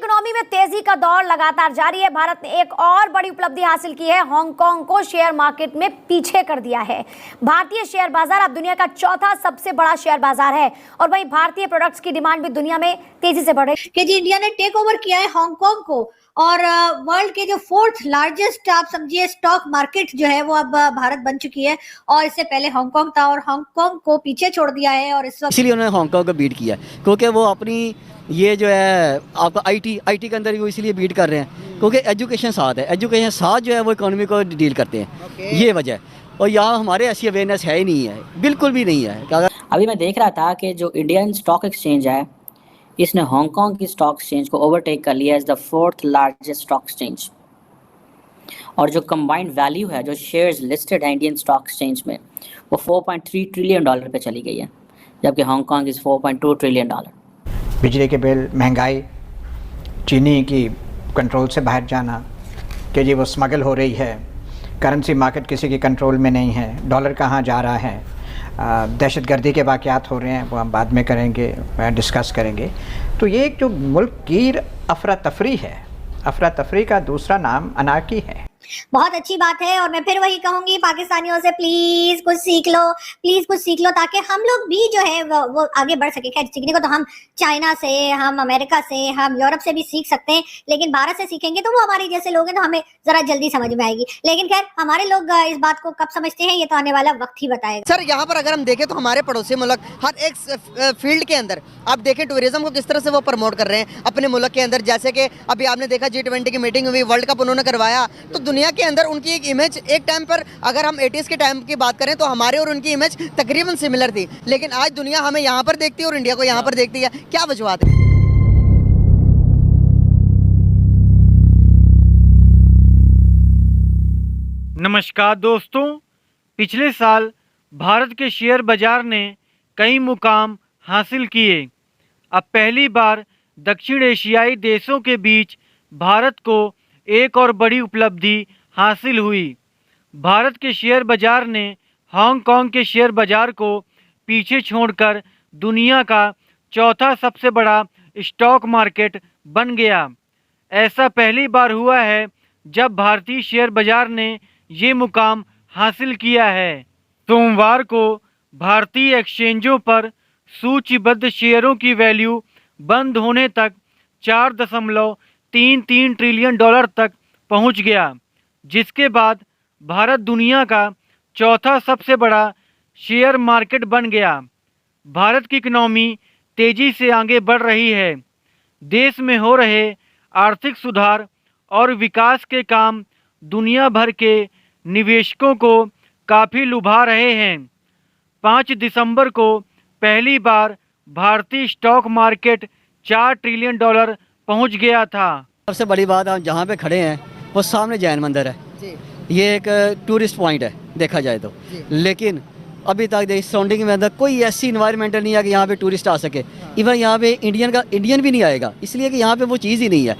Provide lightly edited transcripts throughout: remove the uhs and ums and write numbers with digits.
Economy में तेजी का दौर लगातार जारी है। भारत ने एक और बड़ी उपलब्धि हासिल की है, हांगकांग को शेयर मार्केट में पीछे कर दिया है। भारतीय शेयर बाजार अब दुनिया का चौथा सबसे बड़ा शेयर बाजार है और वहीं भारतीय प्रोडक्ट्स की डिमांड भी दुनिया में तेजी से बढ़ रही है। कि जी इंडिया ने टेक ओवर किया है हांगकांग को और वर्ल्ड के जो फोर्थ लार्जेस्ट आप समझिए स्टॉक मार्केट जो है वो अब भारत बन चुकी है और इससे पहले हांगकांग था और हांगकांग को पीछे छोड़ दिया है और इस वक्त इसीलिए उन्होंने हांगकांग को बीट किया क्योंकि वो अपनी ये जो है आपका आईटी के अंदर वो इसलिए बीट कर रहे हैं क्योंकि एजुकेशन साथ जो है वो इकोनॉमी को डील करते हैं। ये वजह है और यहाँ हमारे ऐसी अवेयरनेस है ही नहीं है, बिल्कुल भी नहीं है। अभी मैं देख रहा था कि जो इंडियन स्टॉक एक्सचेंज है इसने हांगकांग की स्टॉक एक्सचेंज को ओवरटेक कर लिया as the fourth largest stock exchange और जो कंबाइंड वैल्यू है जो शेयर्स लिस्टेड है इंडियन स्टॉक एक्सचेंज में वो $4.3 ट्रिलियन पे चली गई है, जबकि हांगकांग इज़ $4.2 ट्रिलियन। बिजली के बिल, महंगाई, चीनी की कंट्रोल से बाहर जाना कि जी वो स्मगल हो रही है, करेंसी मार्केट किसी के कंट्रोल में नहीं है, डॉलर कहाँ जा रहा है, दहशतगर्दी के वाक़यात हो रहे हैं, वो हम बाद में करेंगे, डिस्कस करेंगे। तो ये एक जो मुल्क की अफरा तफरी है, अफरा तफरी का दूसरा नाम अनार्की है। बहुत अच्छी बात है और मैं फिर वही कहूंगी पाकिस्तानियों से प्लीज कुछ सीख लो ताकि हम लोग भी जो है वो आगे बढ़ सके। खैर सीखने को तो हम चाइना से, हम अमेरिका से, हम यूरोप से भी सीख सकते हैं, लेकिन भारत से सीखेंगे तो वो हमारे जैसे लोग हैं तो हमें जरा जल्दी समझ में आएगी। लेकिन खैर हमारे लोग इस बात को कब समझते हैं ये तो आने वाला वक्त ही बताएगा। सर यहाँ पर अगर हम देखें तो हमारे पड़ोसी मुल्क हर एक फील्ड के अंदर आप देखें टूरिज्म को किस तरह से वो प्रमोट कर रहे हैं अपने मुल्क के अंदर। जैसे कि अभी आपने देखा G20 की मीटिंग हुई, वर्ल्ड कप उन्होंने करवाया, तो दुनिया के अंदर उनकी एक इमेज एक टाइम पर अगर हम 80s के टाइम की बात करें तो हमारे और उनकी इमेज तकरीबन सिमिलर थी, लेकिन आज दुनिया हमें यहाँ पर देखती है और इंडिया को यहाँ पर देखती है। क्या वजूहत है? नमस्कार दोस्तों, पिछले साल भारत के शेयर बाजार ने कई मुकाम हासिल किए। अब पहली बार दक्षिण एशियाई देशों के बीच भारत को एक और बड़ी उपलब्धि हासिल हुई। भारत के शेयर बाजार ने हांगकांग के शेयर बाजार को पीछे छोड़कर दुनिया का चौथा सबसे बड़ा स्टॉक मार्केट बन गया। ऐसा पहली बार हुआ है जब भारतीय शेयर बाजार ने ये मुकाम हासिल किया है। सोमवार को भारतीय एक्सचेंजों पर सूचीबद्ध शेयरों की वैल्यू बंद होने तक $4.33 ट्रिलियन तक पहुंच गया, जिसके बाद भारत दुनिया का चौथा सबसे बड़ा शेयर मार्केट बन गया। भारत की इकनॉमी तेजी से आगे बढ़ रही है। देश में हो रहे आर्थिक सुधार और विकास के काम दुनिया भर के निवेशकों को काफ़ी लुभा रहे हैं। 5 दिसंबर को पहली बार भारतीय स्टॉक मार्केट $4 ट्रिलियन पहुंच गया था। सबसे बड़ी बात हम जहाँ पे खड़े हैं वो सामने जैन मंदिर है, ये एक टूरिस्ट पॉइंट है देखा जाए तो, लेकिन अभी तक सराउंडिंग में अंदर कोई ऐसी इन्वायरमेंटल नहीं है कि यहाँ पे टूरिस्ट आ सके। इवन यहाँ पे इंडियन भी नहीं आएगा, इसलिए कि यहाँ पे वो चीज़ ही नहीं है।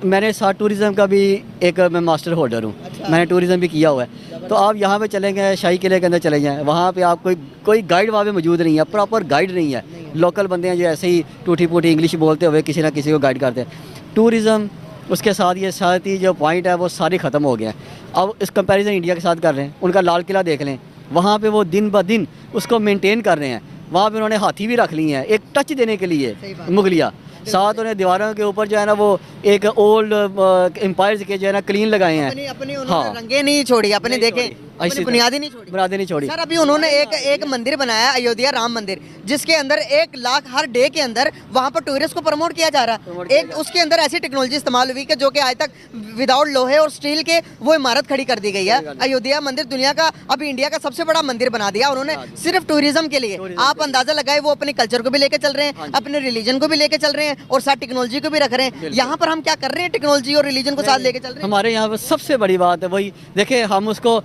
मैंने साथ टूरिज़म का भी एक मैं मास्टर होल्डर हूँ, मैंने टूरिज़म भी किया हुआ है। तो आप यहाँ पे चलेंगे, शाही किले के अंदर चले जाएँ, वहाँ पे आप कोई गाइड वहाँ पे मौजूद नहीं है, प्रॉपर गाइड नहीं है। लोकल बंदे हैं जो ऐसे ही टूटी फूटी इंग्लिश बोलते हुए किसी ना किसी को गाइड करते हैं। टूरिज़म उसके साथ ये साथ ही जो पॉइंट है वो सारे ख़त्म हो गए हैं। अब इस कंपैरिजन इंडिया के साथ कर रहे हैं। उनका लाल किला देख लें, वहाँ पे वो दिन ब दिन उसको मेंटेन कर रहे हैं। वहाँ पे उन्होंने हाथी भी रख लिए हैं एक टच देने के लिए, मुगलिया। साथ उन्हें दीवारों के ऊपर जो है ना वो एक ओल्ड एम्पायर्स के जो है ना क्लीन लगाए हैं। अपनी उन्होंने रंगे नहीं छोड़ी, अपने देखे बुनियादी नहीं छोड़ी। सर अभी उन्होंने एक मंदिर बनाया अयोध्या राम मंदिर, जिसके अंदर 1 लाख हर डे के अंदर वहाँ पर टूरिस्ट को प्रमोट किया जा रहा है। एक उसके अंदर ऐसी टेक्नोलॉजी इस्तेमाल हुई कि जो कि आज तक विदाउट लोहे और स्टील के वो इमारत खड़ी कर दी गई है। अयोध्या मंदिर दुनिया का अभी इंडिया का सबसे बड़ा मंदिर बना दिया उन्होंने सिर्फ टूरिज्म के लिए। आप अंदाजा लगाए वो अपने कल्चर को भी लेके चल रहे हैं, अपने रिलीजन को भी लेके चल रहे हैं और साथ टेक्नोलॉजी को भी रख रहे हैं। यहाँ पर हम क्या कर रहे हैं, टेक्नोलॉजी और रिलीजन को साथ लेके चल रहे हैं। हमारे यहाँ पर सबसे बड़ी बात है वही, देखिए हम उसको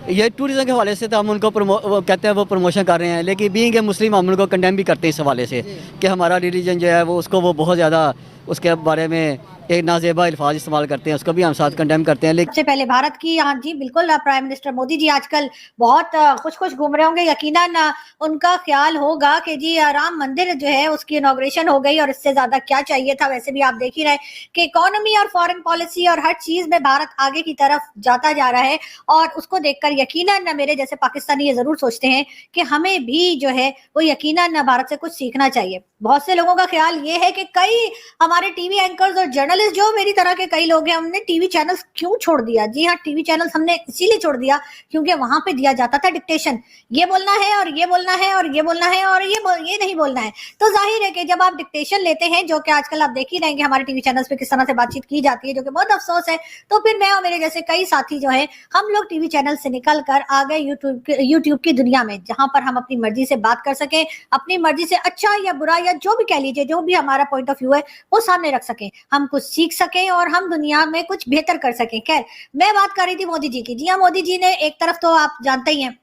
ये टूरिज्म के हवाले से तो हम उनको कहते हैं वो प्रमोशन कर रहे हैं, लेकिन बीइंग ए मुस्लिम हम उनको कंडेम भी करते हैं इस हवाले से कि हमारा रिलीजन जो है वो उसको वो बहुत ज़्यादा उसके बारे में एक नाजेबा अल्फाज इस्तेमाल करते हैं, उसको भी हम साथ कंडेम करते हैं। लेकिन सबसे पहले भारत की, हाँ जी बिल्कुल, प्राइम मिनिस्टर मोदी जी आजकल बहुत खुश घूम रहे होंगे। यकीनन उनका ख्याल होगा कि जी राम मंदिर जो है उसकी इनॉग्रेशन हो गई और इससे ज्यादा क्या चाहिए था। वैसे भी आप देख ही रहे कि इकोनॉमी और फॉरेन पॉलिसी और हर चीज में भारत आगे की तरफ जाता जा रहा है, और उसको देखकर यकीनन मेरे जैसे पाकिस्तानी ये जरूर सोचते हैं कि हमें भी जो है वो यकीनन भारत से कुछ सीखना चाहिए। बहुत से लोगों का ख्याल ये है कि कई हमारे टीवी एंकर्स और जर्नलिस्ट जो मेरी तरह के कई लोग हैं, हमने टीवी चैनल्स क्यों छोड़ दिया? जी हाँ, टीवी चैनल्स हमने इसीलिए छोड़ दिया क्योंकि वहां पे दिया जाता था डिक्टेशन, ये बोलना है और ये बोलना है और ये बोलना है और ये नहीं बोलना है। तो जाहिर है कि जब आप डिक्टेशन लेते हैं, जो कि आजकल आप देख ही रहेंगे हमारे टीवी चैनल्स पे किस तरह से बातचीत की जाती है, जो कि बहुत अफसोस है, तो फिर मैं और मेरे जैसे कई साथी जो है, हम लोग टीवी चैनल से निकल कर आ गए यूट्यूब की दुनिया में, जहां पर हम अपनी मर्जी से बात कर सकें, अपनी मर्जी से अच्छा या बुरा या जो भी कह लीजिए, जो भी हमारा पॉइंट ऑफ व्यू है वो सामने रख सकें, हम कुछ सीख सकें और हम दुनिया में कुछ बेहतर कर सकें। खैर, मैं बात कर रही थी मोदी जी की। जी हाँ, मोदी जी ने एक तरफ तो आप जानते ही हैं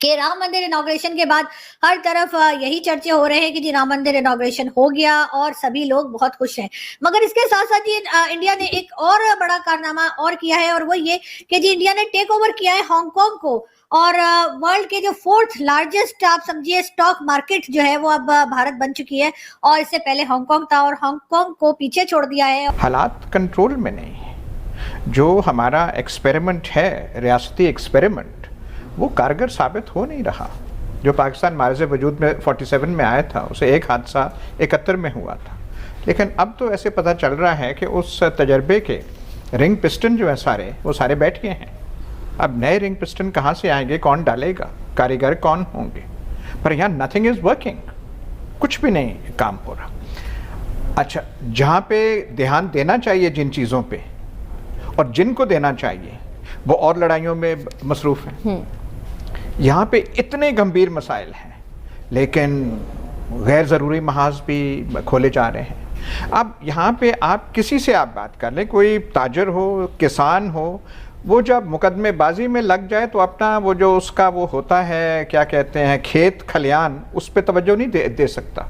कि राम मंदिर इनॉग्रेशन के बाद हर तरफ यही चर्चे हो रहे हैं कि जी राम मंदिर इनॉग्रेशन हो गया और सभी लोग बहुत खुश हैं। मगर इसके साथ साथ जी इंडिया ने एक और बड़ा कारनामा और किया है, और वो ये कि जी इंडिया ने टेक ओवर किया है हांगकांग को, और वर्ल्ड के जो 4th लार्जेस्ट आप समझिए स्टॉक मार्केट जो है वो अब भारत बन चुकी है, और इससे पहले हांगकांग था और हांगकांग को पीछे छोड़ दिया है। हालात कंट्रोल में नहीं है। जो हमारा एक्सपेरिमेंट है, रियासती एक्सपेरिमेंट, वो कारगर साबित हो नहीं रहा। जो पाकिस्तान मार्ज़ वजूद में 47 में आया था, उसे एक हादसा 71 में हुआ था, लेकिन अब तो ऐसे पता चल रहा है कि उस तजर्बे के रिंग पिस्टन जो है सारे, वो सारे बैठ गए हैं। अब नए रिंग पिस्टन कहाँ से आएंगे, कौन डालेगा, कारीगर कौन होंगे? पर यहाँ नथिंग इज़ वर्किंग, कुछ भी नहीं काम हो रहा। अच्छा, जहाँ पे ध्यान देना चाहिए जिन चीज़ों पे, और जिनको देना चाहिए वो और लड़ाइयों में मसरूफ़ हैं। यहाँ पे इतने गंभीर मसाइल हैं, लेकिन गैर ज़रूरी महाज भी खोले जा रहे हैं। अब यहाँ पे आप किसी से आप बात कर लें, कोई ताजर हो, किसान हो, वो जब मुकदमेबाजी में लग जाए तो अपना वो जो उसका वो होता है, क्या कहते हैं, खेत खलियान, उस पर तवज्जो नहीं दे सकता।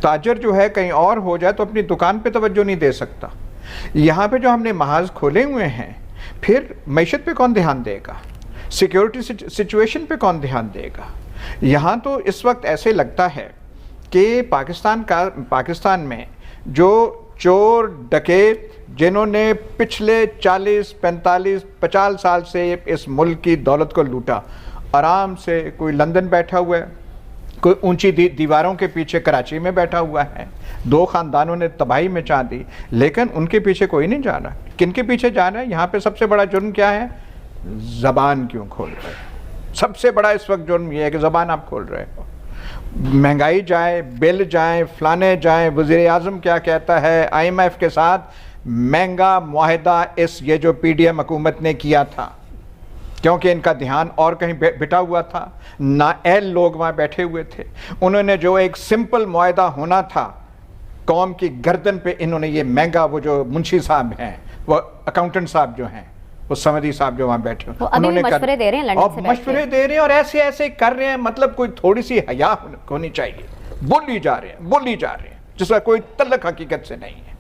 ताजर जो है कहीं और हो जाए तो अपनी दुकान पे तवज्जो नहीं दे सकता। यहाँ पे जो हमने महाज खोले हुए हैं, फिर मैशत पे कौन ध्यान देगा, सिक्योरिटी सिचुएशन पे कौन ध्यान देगा? यहाँ तो इस वक्त ऐसे लगता है कि पाकिस्तान में जो चोर डकैत जिन्होंने पिछले 40, 45, 50 साल से इस मुल्क की दौलत को लूटा, आराम से कोई लंदन बैठा हुआ है, कोई ऊंची दीवारों के पीछे कराची में बैठा हुआ है। 2 ख़ानदानों ने तबाही मचा दी, लेकिन उनके पीछे कोई नहीं जा रहा। किन के पीछे जा रहा है? यहाँ पे सबसे बड़ा जुर्म क्या है? ज़बान क्यों खोल रहे हो? सबसे बड़ा इस वक्त जुर्म ये है कि ज़बान आप खोल रहे हो। महंगाई जाए, बिल जाए, फलाने जाए, वज़ीर आज़म क्या कहता है, IMF के साथ महंगा मुआहिदा ये जो PDM हुकूमत ने किया था, क्योंकि इनका ध्यान और कहीं बिटा हुआ था, नाअहल लोग वहाँ बैठे हुए थे। उन्होंने जो एक सिंपल मुआहिदा होना था कौम की गर्दन पे, इन्होंने ये महंगा, वो जो मुंशी साहब हैं, वो अकाउंटेंट साहब जो हैं, वो समदी साहब जो वहाँ बैठे हैं, उन्होंने मशवरे दे रहे हैं, लंदन से मशवरे दे रहे हैं और ऐसे ऐसे कर रहे हैं। मतलब कोई थोड़ी सी हया होनी चाहिए। बोली जा रहे हैं जिसका कोई तल्लक हकीकत से नहीं है।